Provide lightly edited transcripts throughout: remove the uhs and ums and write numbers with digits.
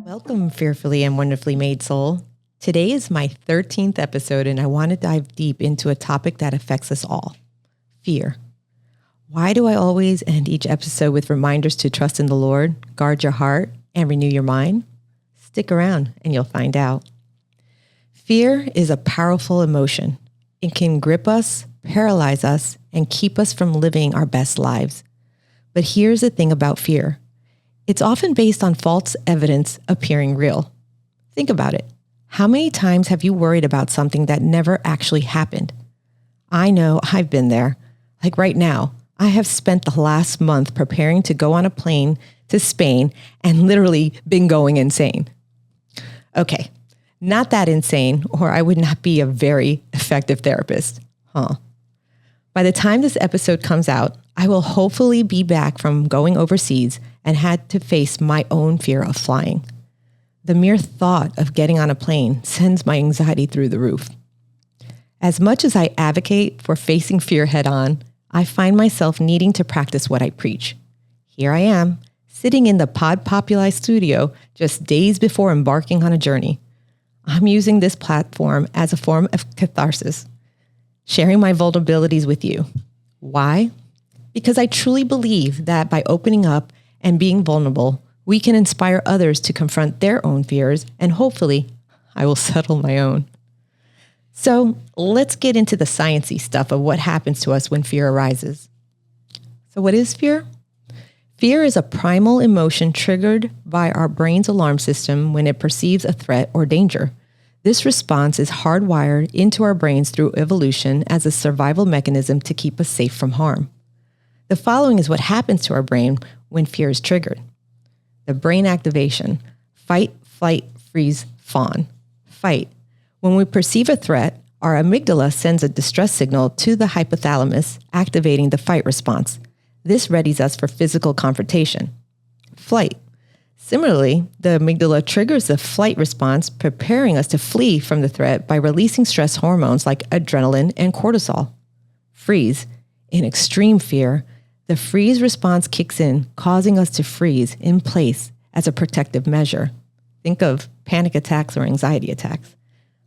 Welcome, fearfully and wonderfully made soul. Today is my 13th episode, and I want to dive deep into a topic that affects us all: fear. Why do I always end each episode with reminders to trust in the Lord, guard your heart, and renew your mind? Stick around and you'll find out. Fear is a powerful emotion. It can grip us, paralyze us, and keep us from living our best lives. But here's the thing about fear. It's often based on false evidence appearing real. Think about it. How many times have you worried about something that never actually happened? I know I've been there. Like right now, I have spent the last month preparing to go on a plane to Spain and literally been going insane. Okay, not that insane, or I would not be a very effective therapist, huh? By the time this episode comes out, I will hopefully be back from going overseas and had to face my own fear of flying. The mere thought of getting on a plane sends my anxiety through the roof. As much as I advocate for facing fear head on, I find myself needing to practice what I preach. Here I am, sitting in the Pod Populi studio just days before embarking on a journey. I'm using this platform as a form of catharsis, sharing my vulnerabilities with you. Why? Because I truly believe that by opening up and being vulnerable, we can inspire others to confront their own fears, and hopefully, I will settle my own. So let's get into the sciencey stuff of what happens to us when fear arises. So what is fear? Fear is a primal emotion triggered by our brain's alarm system when it perceives a threat or danger. This response is hardwired into our brains through evolution as a survival mechanism to keep us safe from harm. The following is what happens to our brain when fear is triggered. The brain activation: fight, flight, freeze, fawn. Fight. When we perceive a threat, our amygdala sends a distress signal to the hypothalamus, activating the fight response. This readies us for physical confrontation. Flight. Similarly, the amygdala triggers the flight response, preparing us to flee from the threat by releasing stress hormones like adrenaline and cortisol. Freeze. In extreme fear, the freeze response kicks in, causing us to freeze in place as a protective measure. Think of panic attacks or anxiety attacks.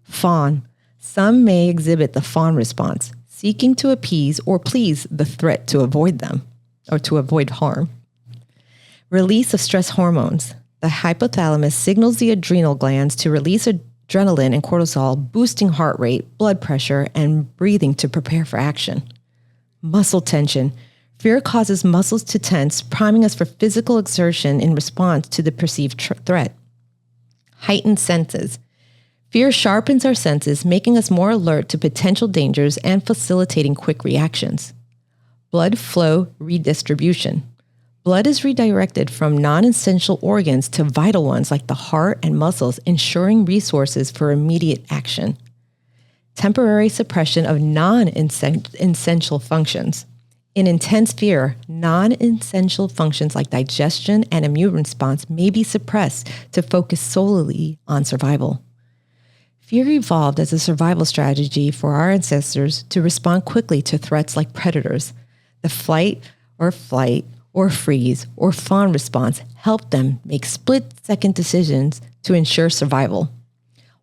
Fawn. Some may exhibit the fawn response, seeking to appease or please the threat to avoid them or to avoid harm. Release of stress hormones. The hypothalamus signals the adrenal glands to release adrenaline and cortisol, boosting heart rate, blood pressure, and breathing to prepare for action. Muscle tension. Fear causes muscles to tense, priming us for physical exertion in response to the perceived threat. Heightened senses. Fear sharpens our senses, making us more alert to potential dangers and facilitating quick reactions. Blood flow redistribution. Blood is redirected from non-essential organs to vital ones like the heart and muscles, ensuring resources for immediate action. Temporary suppression of non-essential functions. In intense fear, non-essential functions like digestion and immune response may be suppressed to focus solely on survival. Fear evolved as a survival strategy for our ancestors to respond quickly to threats like predators. The flight or freeze or fawn response helped them make split-second decisions to ensure survival.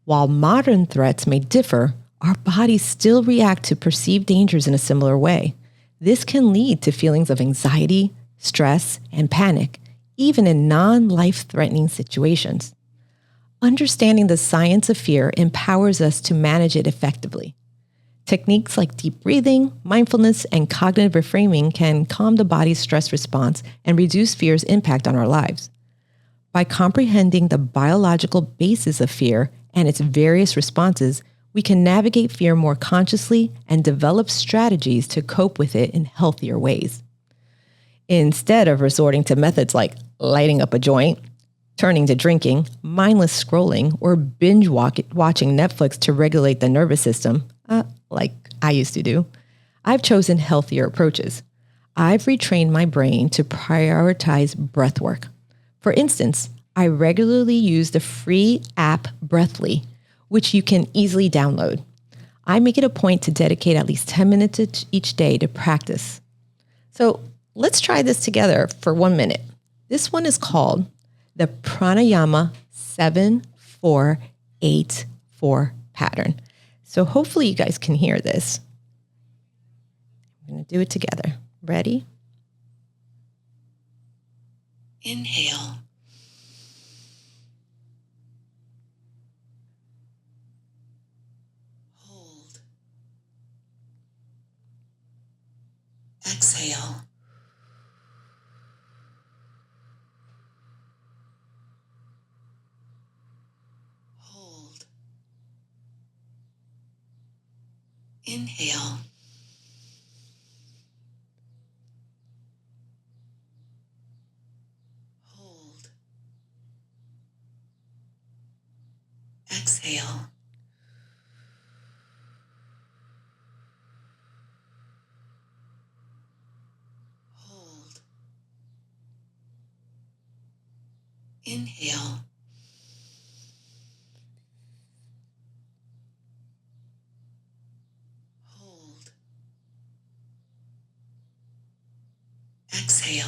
While modern threats may differ, our bodies still react to perceived dangers in a similar way. This can lead to feelings of anxiety, stress, and panic, even in non-life-threatening situations. Understanding the science of fear empowers us to manage it effectively. Techniques like deep breathing, mindfulness, and cognitive reframing can calm the body's stress response and reduce fear's impact on our lives. By comprehending the biological basis of fear and its various responses, we can navigate fear more consciously and develop strategies to cope with it in healthier ways. Instead of resorting to methods like lighting up a joint, turning to drinking, mindless scrolling, or binge watching Netflix to regulate the nervous system, like I used to do, I've chosen healthier approaches. I've retrained my brain to prioritize breathwork. For instance, I regularly use the free app Breathly, which you can easily download. I make it a point to dedicate at least 10 minutes each day to practice. So let's try this together for 1 minute. This one is called the Pranayama 7-4-8-4 pattern. So hopefully you guys can hear this. I'm going to do it together. Ready? Inhale. Hold. Exhale. Hold. Inhale. Hold. Exhale. Hold. Inhale. Hold. Exhale.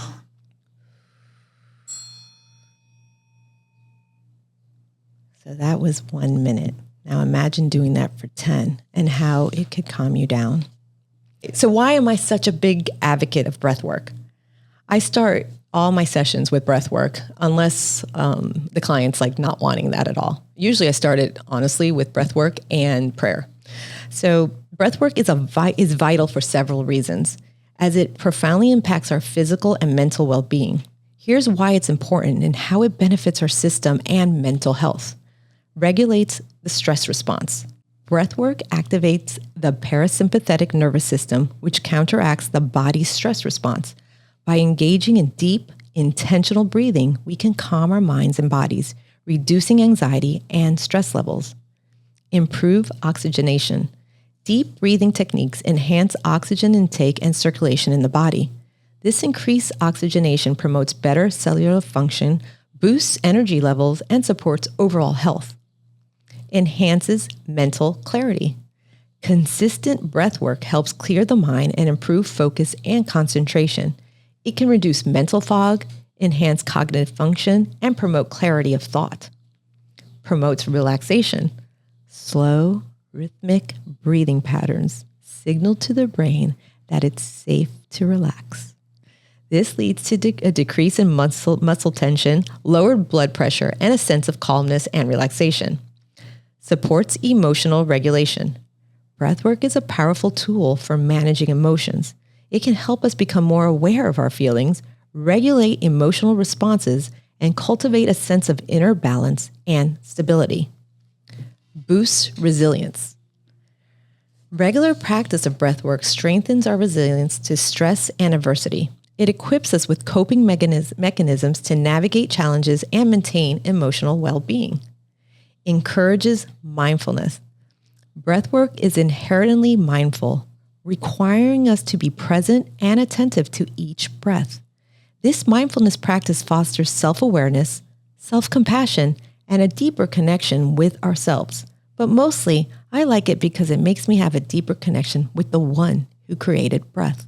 So that was 1 minute. Now imagine doing that for 10 and how it could calm you down. So why am I such a big advocate of breath work? I start all my sessions with breath work, unless the client's like not wanting that at all. Usually I start it honestly with breath work and prayer. So breath work is vital for several reasons, as it profoundly impacts our physical and mental well-being. Here's why it's important and how it benefits our system and mental health. Regulates the stress response. Breathwork activates the parasympathetic nervous system, which counteracts the body's stress response. By engaging in deep, intentional breathing, we can calm our minds and bodies, reducing anxiety and stress levels. Improve oxygenation. Deep breathing techniques enhance oxygen intake and circulation in the body. This increased oxygenation promotes better cellular function, boosts energy levels, and supports overall health. Enhances mental clarity. Consistent breath work helps clear the mind and improve focus and concentration. It can reduce mental fog, enhance cognitive function, and promote clarity of thought. Promotes relaxation. Slow, rhythmic breathing patterns signal to the brain that it's safe to relax. This leads to a decrease in muscle tension, lowered blood pressure, and a sense of calmness and relaxation. Supports emotional regulation. Breathwork is a powerful tool for managing emotions. It can help us become more aware of our feelings, regulate emotional responses, and cultivate a sense of inner balance and stability. Boosts resilience. Regular practice of breathwork strengthens our resilience to stress and adversity. It equips us with coping mechanisms to navigate challenges and maintain emotional well-being. Encourages mindfulness. Breathwork is inherently mindful, requiring us to be present and attentive to each breath. This mindfulness practice fosters self-awareness, self-compassion, and a deeper connection with ourselves. But mostly, I like it because it makes me have a deeper connection with the one who created breath.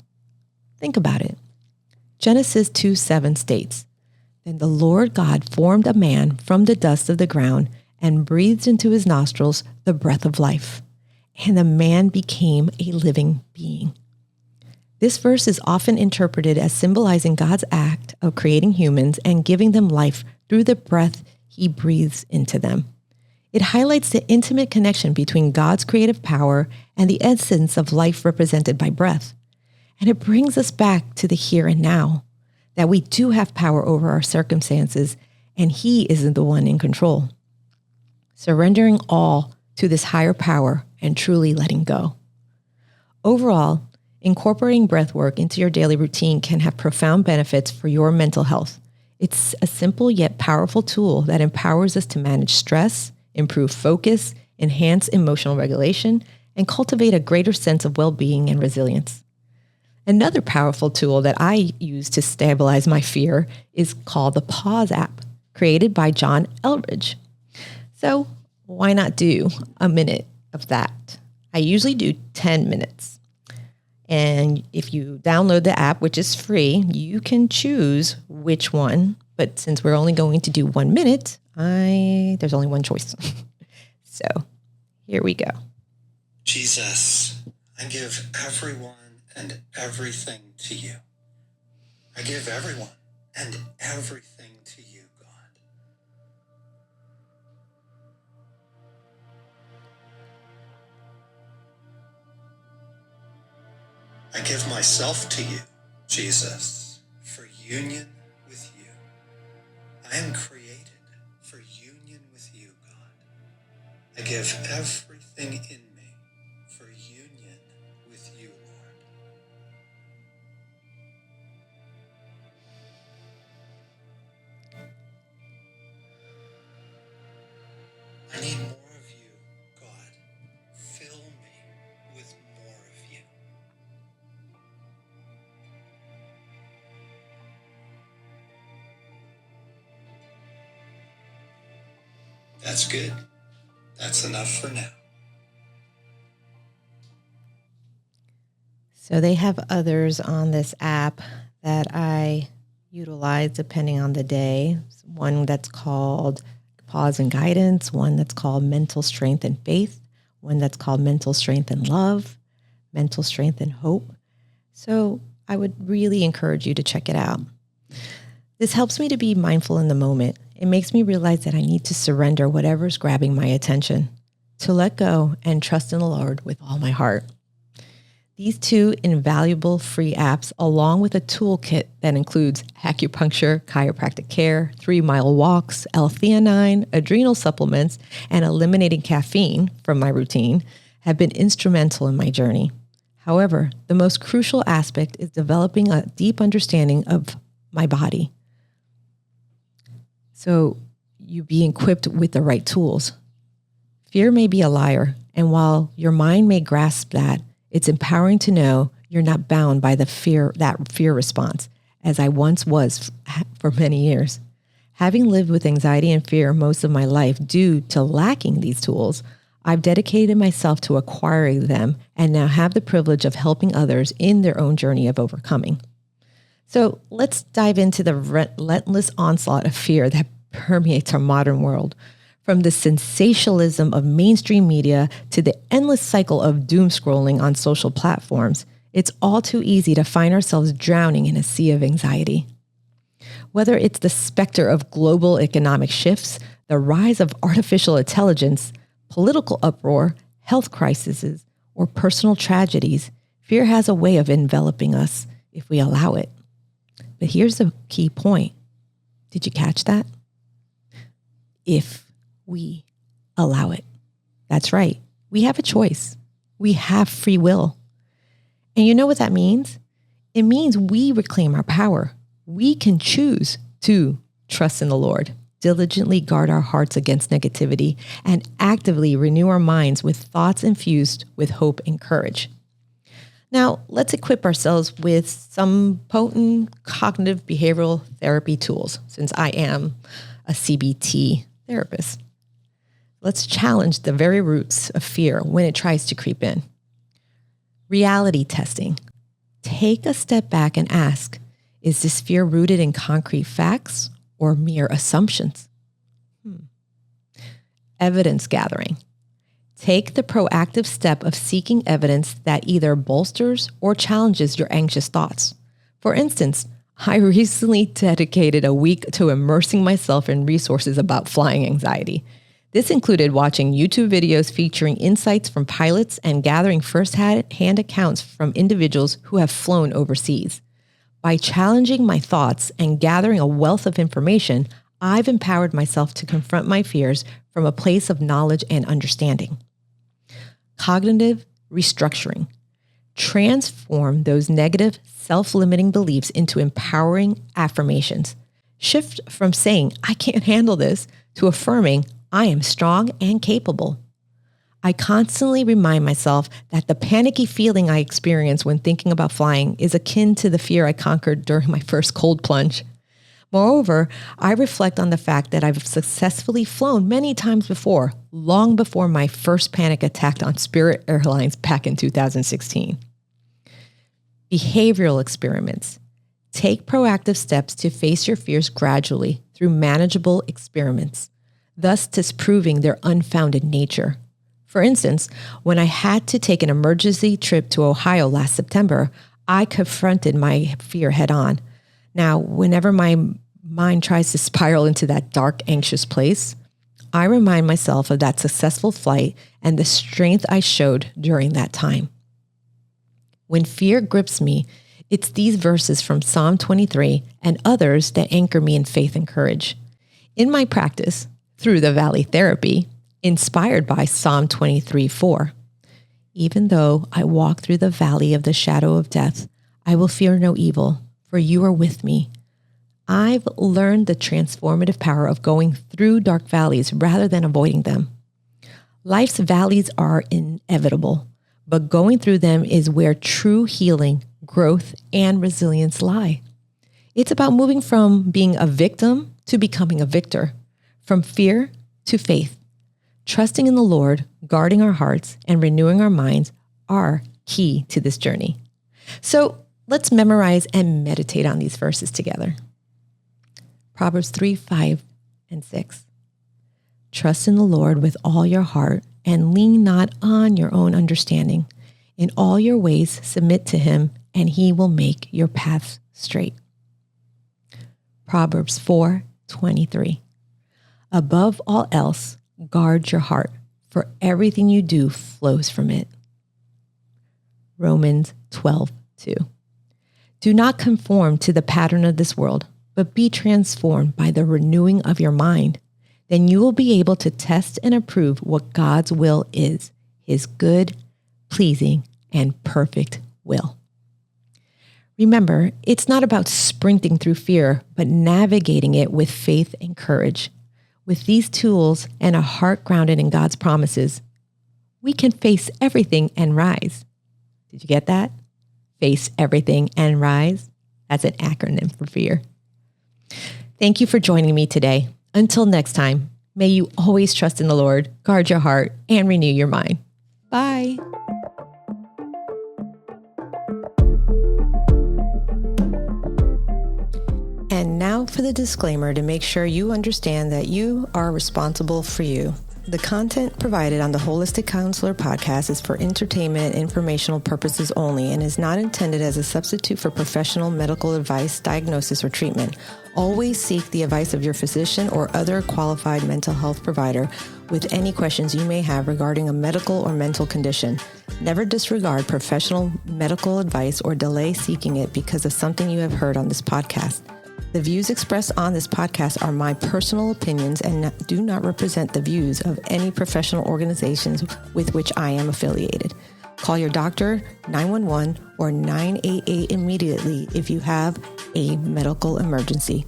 Think about it. Genesis 2:7 states, "Then the Lord God formed a man from the dust of the ground and breathed into his nostrils the breath of life, and the man became a living being." This verse is often interpreted as symbolizing God's act of creating humans and giving them life through the breath he breathes into them. It highlights the intimate connection between God's creative power and the essence of life represented by breath. And it brings us back to the here and now, that we do have power over our circumstances, and he isn't the one in control. Surrendering all to this higher power and truly letting go. Overall, incorporating breath work into your daily routine can have profound benefits for your mental health. It's a simple yet powerful tool that empowers us to manage stress, improve focus, enhance emotional regulation, and cultivate a greater sense of well-being and resilience. Another powerful tool that I use to stabilize my fear is called the Pause app, created by John Eldridge. So why not do a minute of that? I usually do 10 minutes. And if you download the app, which is free, you can choose which one. But since we're only going to do 1 minute, There's only one choice. So here we go. Jesus, I give everyone and everything to you. I give everyone and everything to you, God. I give myself to you, Jesus, for union with you. I am created for union with you, God. I give everything in me for union with you, Lord. I need more of you, God. Fill me with more of you. That's good. That's enough for now. So they have others on this app that I utilize depending on the day. One that's called Pause and Guidance, one that's called Mental Strength and Faith, one that's called Mental Strength and Love, Mental Strength and Hope. So I would really encourage you to check it out. This helps me to be mindful in the moment. It makes me realize that I need to surrender whatever's grabbing my attention, to let go and trust in the Lord with all my heart. These two invaluable free apps, along with a toolkit that includes acupuncture, chiropractic care, 3-mile walks, L-theanine, adrenal supplements, and eliminating caffeine from my routine, have been instrumental in my journey. However, the most crucial aspect is developing a deep understanding of my body. So you being equipped with the right tools. Fear may be a liar, and while your mind may grasp that, it's empowering to know you're not bound by that fear response, as I once was for many years. Having lived with anxiety and fear most of my life due to lacking these tools, I've dedicated myself to acquiring them and now have the privilege of helping others in their own journey of overcoming. So let's dive into the relentless onslaught of fear that permeates our modern world. From the sensationalism of mainstream media to the endless cycle of doom scrolling on social platforms, it's all too easy to find ourselves drowning in a sea of anxiety. Whether it's the specter of global economic shifts, the rise of artificial intelligence, political uproar, health crises, or personal tragedies, fear has a way of enveloping us if we allow it. But here's the key point. Did you catch that? If we allow it. That's right. We have a choice. We have free will. And you know what that means? It means we reclaim our power. We can choose to trust in the Lord, diligently guard our hearts against negativity, and actively renew our minds with thoughts infused with hope and courage. Now, let's equip ourselves with some potent cognitive behavioral therapy tools, since I am a CBT therapist. Let's challenge the very roots of fear when it tries to creep in. Reality testing. Take a step back and ask, is this fear rooted in concrete facts or mere assumptions? Evidence gathering. Take the proactive step of seeking evidence that either bolsters or challenges your anxious thoughts. For instance, I recently dedicated a week to immersing myself in resources about flying anxiety. This included watching YouTube videos featuring insights from pilots and gathering first-hand accounts from individuals who have flown overseas. By challenging my thoughts and gathering a wealth of information, I've empowered myself to confront my fears from a place of knowledge and understanding. Cognitive restructuring. Transform those negative, self-limiting beliefs into empowering affirmations. Shift from saying, I can't handle this, to affirming, I am strong and capable. I constantly remind myself that the panicky feeling I experience when thinking about flying is akin to the fear I conquered during my first cold plunge. Moreover, I reflect on the fact that I've successfully flown many times before, long before my first panic attack on Spirit Airlines back in 2016. Behavioral experiments. Take proactive steps to face your fears gradually through manageable experiments. thus disproving their unfounded nature. For instance, when I had to take an emergency trip to Ohio last September, I confronted my fear head on. Now, whenever my mind tries to spiral into that dark, anxious place, I remind myself of that successful flight and the strength I showed during that time. When fear grips me, it's these verses from Psalm 23 and others that anchor me in faith and courage. In my practice, through the Valley Therapy, inspired by Psalm 23:4, even though I walk through the valley of the shadow of death, I will fear no evil, for you are with me. I've learned the transformative power of going through dark valleys rather than avoiding them. Life's valleys are inevitable, but going through them is where true healing, growth, and resilience lie. It's about moving from being a victim to becoming a victor, from fear to faith. Trusting in the Lord, guarding our hearts, and renewing our minds are key to this journey. So let's memorize and meditate on these verses together. Proverbs 3, 5, and 6. Trust in the Lord with all your heart and lean not on your own understanding. In all your ways submit to him, and he will make your paths straight. Proverbs 4:23. Above all else, guard your heart, for everything you do flows from it. Romans 12:2. Do not conform to the pattern of this world, but be transformed by the renewing of your mind. Then you will be able to test and approve what God's will is, his good, pleasing, and perfect will. Remember, it's not about sprinting through fear, but navigating it with faith and courage. With these tools and a heart grounded in God's promises, we can face everything and rise. Did you get that? Face everything and rise? That's an acronym for fear. Thank you for joining me today. Until next time, may you always trust in the Lord, guard your heart, and renew your mind. Bye. And now for the disclaimer to make sure you understand that you are responsible for you. The content provided on the Holistic Counselor podcast is for entertainment and informational purposes only and is not intended as a substitute for professional medical advice, diagnosis, or treatment. Always seek the advice of your physician or other qualified mental health provider with any questions you may have regarding a medical or mental condition. Never disregard professional medical advice or delay seeking it because of something you have heard on this podcast. The views expressed on this podcast are my personal opinions and do not represent the views of any professional organizations with which I am affiliated. Call your doctor, 911, or 988 immediately if you have a medical emergency.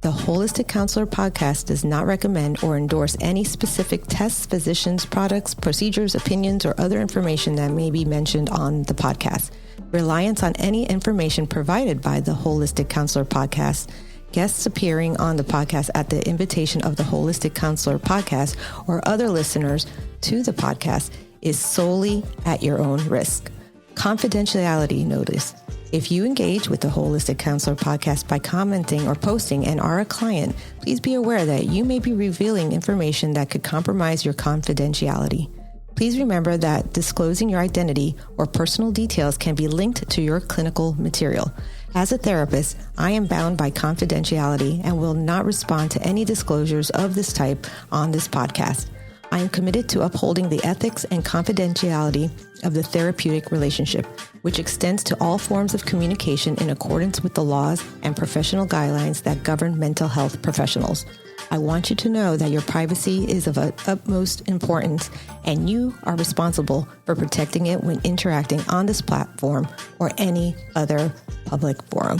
The Holistic Counselor podcast does not recommend or endorse any specific tests, physicians, products, procedures, opinions, or other information that may be mentioned on the podcast. Reliance on any information provided by the Holistic Counselor podcast, guests appearing on the podcast at the invitation of the Holistic Counselor podcast, or other listeners to the podcast is solely at your own risk. Confidentiality notice. If you engage with the Holistic Counselor podcast by commenting or posting and are a client, please be aware that you may be revealing information that could compromise your confidentiality. Please remember that disclosing your identity or personal details can be linked to your clinical material. As a therapist, I am bound by confidentiality and will not respond to any disclosures of this type on this podcast. I am committed to upholding the ethics and confidentiality of the therapeutic relationship, which extends to all forms of communication in accordance with the laws and professional guidelines that govern mental health professionals. I want you to know that your privacy is of utmost importance, and you are responsible for protecting it when interacting on this platform or any other public forum.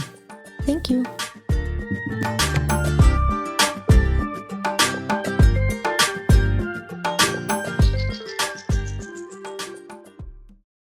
Thank you.